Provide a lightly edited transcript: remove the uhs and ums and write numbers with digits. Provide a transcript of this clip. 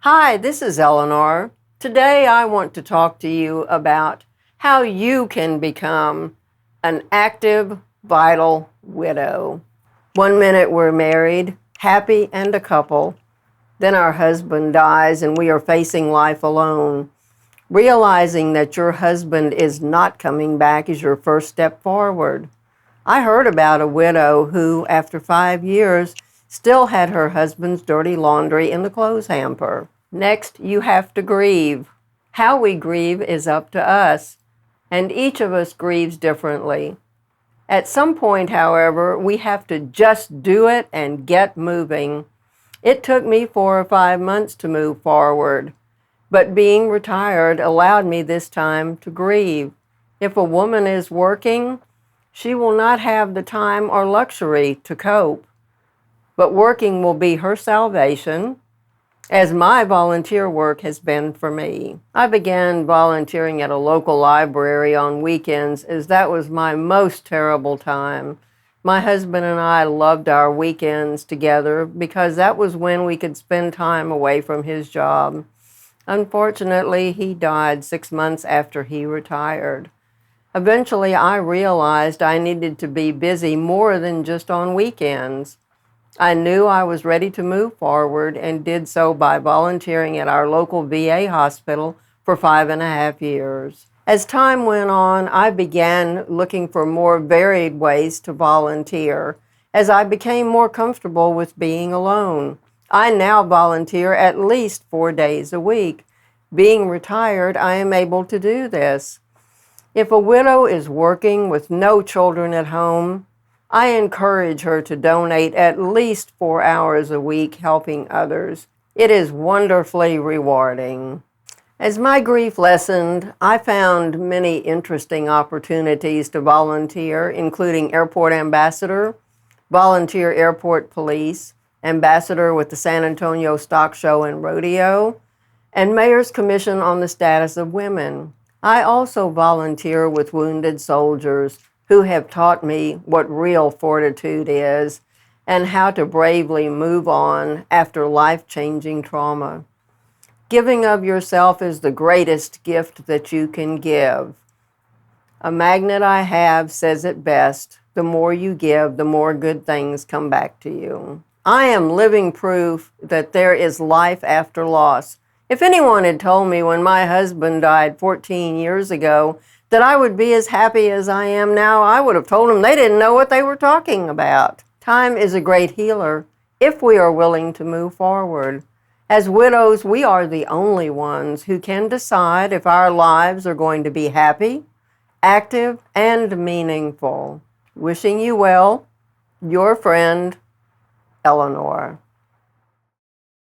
Hi, this is Eleanor. Today I want to talk to you about how you can become an active, vital widow. 1 minute we're married, happy and a couple. Then our husband dies and we are facing life alone. Realizing that your husband is not coming back is your first step forward. I heard about a widow who, after 5 years, still had her husband's dirty laundry in the clothes hamper. Next, you have to grieve. How we grieve is up to us, and each of us grieves differently. At some point, however, we have to just do it and get moving. It took me 4 or 5 months to move forward, but being retired allowed me this time to grieve. If a woman is working, she will not have the time or luxury to cope, but working will be her salvation, as my volunteer work has been for me. I began volunteering at a local library on weekends as that was my most terrible time. My husband and I loved our weekends together because that was when we could spend time away from his job. Unfortunately, he died 6 months after he retired. Eventually, I realized I needed to be busy more than just on weekends. I knew I was ready to move forward and did so by volunteering at our local VA hospital for 5.5 years. As time went on, I began looking for more varied ways to volunteer as I became more comfortable with being alone. I now volunteer at least 4 days a week. Being retired, I am able to do this. If a widow is working with no children at home, I encourage her to donate at least 4 hours a week helping others. It is wonderfully rewarding. As my grief lessened, I found many interesting opportunities to volunteer, including airport ambassador, volunteer airport police, ambassador with the San Antonio Stock Show and Rodeo, and Mayor's Commission on the Status of Women. I also volunteer with wounded soldiers who have taught me what real fortitude is and how to bravely move on after life-changing trauma. Giving of yourself is the greatest gift that you can give. A magnet I have says it best: the more you give, the more good things come back to you. I am living proof that there is life after loss. If anyone had told me when my husband died 14 years ago that I would be as happy as I am now, I would have told them they didn't know what they were talking about. Time is a great healer if we are willing to move forward. As widows, we are the only ones who can decide if our lives are going to be happy, active, and meaningful. Wishing you well, your friend, Eleanor.